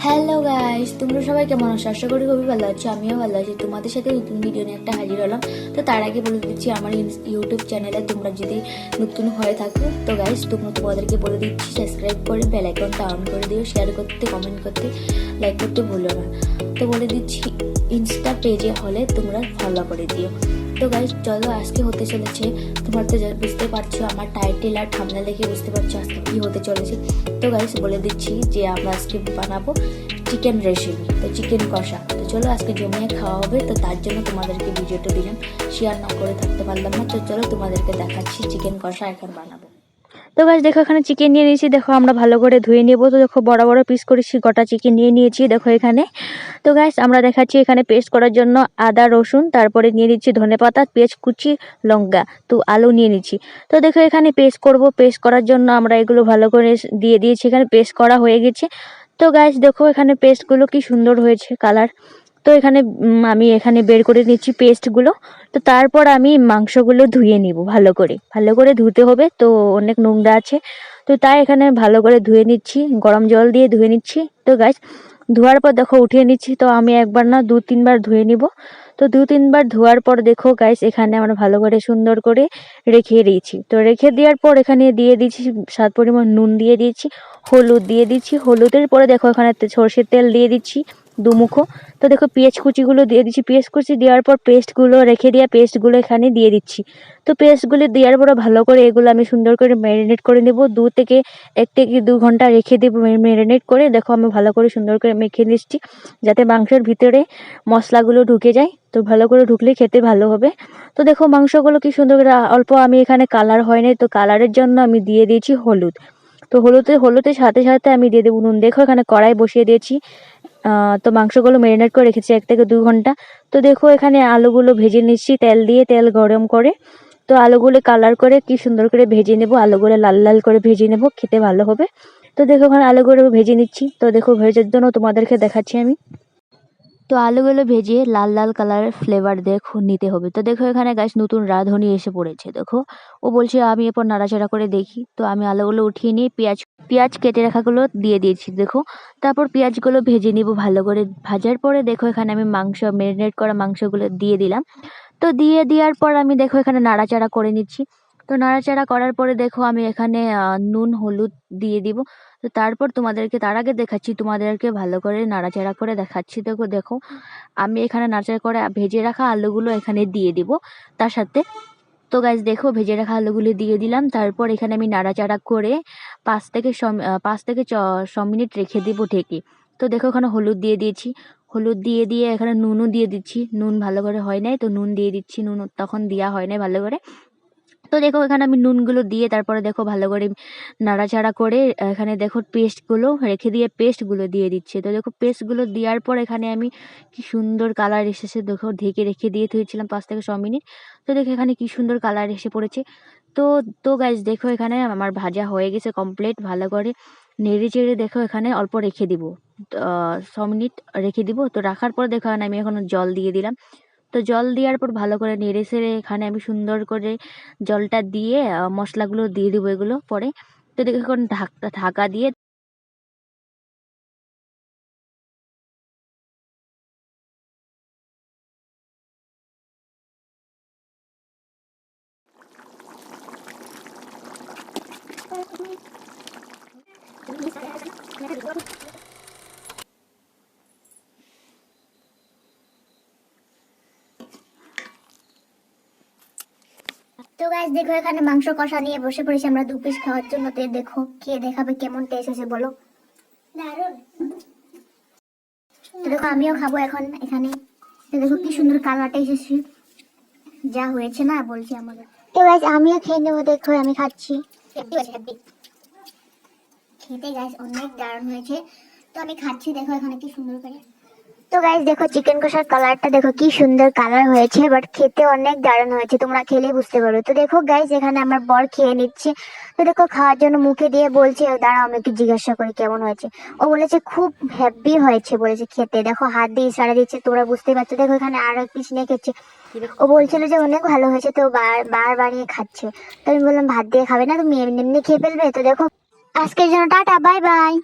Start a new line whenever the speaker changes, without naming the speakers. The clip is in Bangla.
হ্যালো গাইস, তোমরা সবাই কেমন আছো? আশা করি খুবই ভালো আছো। আমিও ভালো আছি। তোমাদের সাথে নতুন ভিডিও নিয়ে একটা হাজির হলাম। তো তার আগে বলে দিচ্ছি, আমার ইউটিউব চ্যানেলে তোমরা যদি নতুন হয়ে থাকো তো গাইস তোমাদেরকে বলে দিচ্ছি সাবস্ক্রাইব করে বেল আইকনটা অন করে দিও, শেয়ার করতে, কমেন্ট করতে, লাইক করতে ভুলো না। তো বলে দিচ্ছি ইনস্টা পেজে হলে তোমরা ফলো করে দিও। তো গাইস চলো, আজকে হতে চলেছে, তোমরা তো বুঝতে পারছো আমার টাইটেল আর থাম্বনেল দেখে বুঝতে পারছো আজকে কি হতে চলেছে। তো গাইস বলে দিচ্ছি যে আমরা আজকে বানাবো চিকেন রেসিপি, তো চিকেন কষা। তো চলো আজকে জমিয়ে খাওয়া হবে, তো তার জন্য তোমাদেরকে ভিডিওটা দিলাম, শেয়ার না করে থাকতে পারলাম না। তো চলো তোমাদেরকে দেখাচ্ছি চিকেন কষা এখন বানাবো। তো গাছ দেখো, এখানে চিকেন নিয়ে নিয়েছি, দেখো আমরা ভালো করে ধুয়ে নেব। তো দেখো বড় বড় পিস করেছি, গোটা চিকেন নিয়ে নিয়েছি দেখো এখানে। তো গাছ আমরা দেখাচ্ছি এখানে পেস্ট করার জন্য আদা রসুন, তারপরে নিয়ে নিচ্ছি ধনেপাতা, পেঁয়াজ কুচি, লঙ্কা, তো আলু নিয়ে নিচ্ছি। তো দেখো এখানে পেস্ট করব, পেস্ট করার জন্য আমরা এগুলো ভালো করে দিয়ে দিয়েছি, এখানে পেস্ট করা হয়ে গেছে। তো গাছ দেখো এখানে পেস্টগুলো কি সুন্দর হয়েছে কালার। তো এখানে আমি এখানে বের করে নিচ্ছি পেস্টগুলো। তো তারপর আমি মাংসগুলো ধুয়ে নিব, ভালো করে ধুতে হবে, তো অনেক নোংরা আছে। তো তাই এখানে ভালো করে ধুয়ে নিচ্ছি, গরম জল দিয়ে ধুয়ে নিচ্ছি। তো গাইস ধোয়ার পর দেখো উঠিয়ে নিচ্ছি, তো আমি একবার না 2-3 বার ধুয়ে নিব। তো 2-3 বার ধোয়ার পর দেখো গাইস এখানে আমরা ভালো করে সুন্দর করে রেখে দিয়েছি। তো রেখে দেওয়ার পর এখানে দিয়ে দিয়েছি স্বাদ পরিমাণ নুন, দিয়ে দিয়েছি হলুদ, দিয়ে দিচ্ছি হলুদের পরে দেখো এখানে সর্ষের তেল দিয়ে দিচ্ছি দুমুখো। তো দেখো পেঁয়াজ কুচিগুলো দিয়ে দিচ্ছি, পেঁয়াজ কুচি দেওয়ার পর পেস্টগুলো রেখে দেওয়া পেস্টগুলো এখানে দিয়ে দিচ্ছি। তো পেস্টগুলো দেওয়ার পরে ভালো করে এগুলো আমি সুন্দর করে ম্যারিনেট করে নেব, 1 থেকে 2 ঘন্টা রেখে দেবো ম্যারিনেট করে। দেখো আমি ভালো করে সুন্দর করে মেখে নিচ্ছি যাতে মাংসের ভিতরে মশলাগুলো ঢুকে যায়, তো ভালো করে ঢুকলে খেতে ভালো হবে। তো দেখো মাংসগুলো কি সুন্দর করে, অল্প আমি এখানে কালার হয়নি, তো কালারের জন্য আমি দিয়ে দিয়েছি হলুদ। তো হলুদের সাথে সাথে আমি দিয়ে দেবো নুন। দেখো এখানে কড়াই বসিয়ে দিয়েছি, তো মাংসগুলো ম্যারিনেট করে রেখেছি 1 থেকে 2 ঘন্টা। তো দেখো এখানে আলুগুলো ভেজে নিচ্ছি তেল দিয়ে, তেল গরম করে। তো আলুগুলো কালার করে কি সুন্দর করে ভেজে নেব, আলুগুলো লাল লাল করে ভেজে নেব, খেতে ভালো হবে। তো দেখো ওখানে আলুগুলো ভেজে নিচ্ছি। তো দেখো ভেজার জন্য তোমাদেরকে দেখাচ্ছি আমি। তো আলুগুলো ভেজে লাল লাল কালারের ফ্লেভার দেখো নিতে হবে। তো দেখো এখানে গাছ নতুন রাঁধুনি এসে পড়েছে, দেখো ও বলছে আমি এরপর নাড়াচাড়া করে দেখি। তো আমি আলুগুলো উঠিয়ে নিয়ে পেঁয়াজ কেটে রাখাগুলো দিয়ে দিয়েছি দেখো। তারপর পেঁয়াজগুলো ভেজে নিব ভালো করে। ভাজার পরে দেখো এখানে আমি ম্যারিনেট করা মাংসগুলো দিয়ে দিলাম। তো দিয়ে দেওয়ার পর আমি দেখো এখানে নাড়াচাড়া করে নিচ্ছি। তো নাড়াচাড়া করার পরে দেখো আমি এখানে নুন হলুদ দিয়ে দিব। তো তারপর তার আগে দেখাচ্ছি তোমাদেরকে ভালো করে নাড়াচাড়া করে দেখাচ্ছি। দেখো দেখো আমি এখানে নাড়াচাড়া করে ভেজে রাখা আলুগুলো এখানে দিয়ে দিব তার সাথে। তো গাইস দেখো ভেজে রাখা আলুগুলো দিয়ে দিলাম, তারপর এখানে আমি নাড়াচাড়া করে 5 থেকে 6 মিনিট রেখে দিব ঢেকে। তো দেখো এখানে হলুদ দিয়ে দিয়েছি, হলুদ দিয়ে এখানে নুনও দিয়ে দিচ্ছি। নুন ভালো করে হয় নাই, তো নুন দিয়ে দিচ্ছি, নুন তখন দেওয়া হয় নাই ভালো করে। তো দেখো এখানে আমি নুনগুলো দিয়ে তারপরে দেখো ভালো করে নাড়াচাড়া করে এখানে দেখো পেস্টগুলো রেখে দিয়ে পেস্টগুলো দিয়ে দিচ্ছে। তো দেখো পেস্টগুলো দেওয়ার পর এখানে আমি কি সুন্দর কালার এসেছে, দেখো ঢেকে রেখে দিয়ে দিয়েছিলাম 5 থেকে 6 মিনিট। তো দেখো এখানে কি সুন্দর কালার এসে পড়েছে। তো তো গাইজ দেখো এখানে আমার ভাজা হয়ে গেছে কমপ্লিট। ভালো করে নেড়ে চেড়ে দেখো এখানে অল্প রেখে দিব, 6 মিনিট রেখে দিব। তো রাখার পর দেখো এখানে আমি এখন জল দিয়ে দিলাম। তো জল দেওয়ার পর ভালো করে নেড়ে ছেড়ে এখানে আমি সুন্দর করে জলটা দিয়ে মশলাগুলো দিয়ে দিব এগুলো পরে। তো দেখো এখন ঢাকা দিয়ে।
তো গাইস দেখো এখানে মাংস কষা নিয়ে বসে পড়েছি আমরা 2 পিস খাওয়ার জন্য। তো দেখো খেয়ে দেখাবে কেমন টেস্ট আছে বলো। দারুণ। তো দেখো আমিও খাবো এখন এখানে। তো দেখো কি সুন্দর কালারটা এসেছে, যা হয়েছে না বলছি আমাদের। তো গাইস আমিও খেয়ে নেবো, দেখো আমি খাচ্ছি। খেতে গাইস অনেক দারুণ হয়েছে। তো আমি খাচ্ছি, দেখো এখানে কি সুন্দর করে। তো গাইস দেখো চিকেন কষার কালারটা দেখো কি সুন্দর কালার হয়েছে, বাট খেতে অনেক দারুণ হয়েছে, তোমরা খেলে বুঝতে পারো। তো দেখো গাইস এখানে আমার বর খেয়ে নিচ্ছে। তো দেখো খাওয়ার জন্য মুখে দিয়ে বলছে, দাঁড়াও আমি একটু জিজ্ঞাসা করি কেমন হয়েছে। ও বলেছে খুব হ্যাপি হয়েছে বলেছে খেতে। দেখো হাত দিয়ে ইশারা দিচ্ছে, তোমরা বুঝতে পারছো। দেখো এখানে আর এক পিস নিয়ে খেচ্ছে। ও বলছিল যে অনেক ভালো হয়েছে, তো বার বানিয়ে খাচ্ছে। তো আমি বললাম ভাত দিয়ে খাবে না, তুমি এমনি এমনি খেয়ে ফেলবে। তো দেখো আজকের জন্য টাটা, বাই বাই।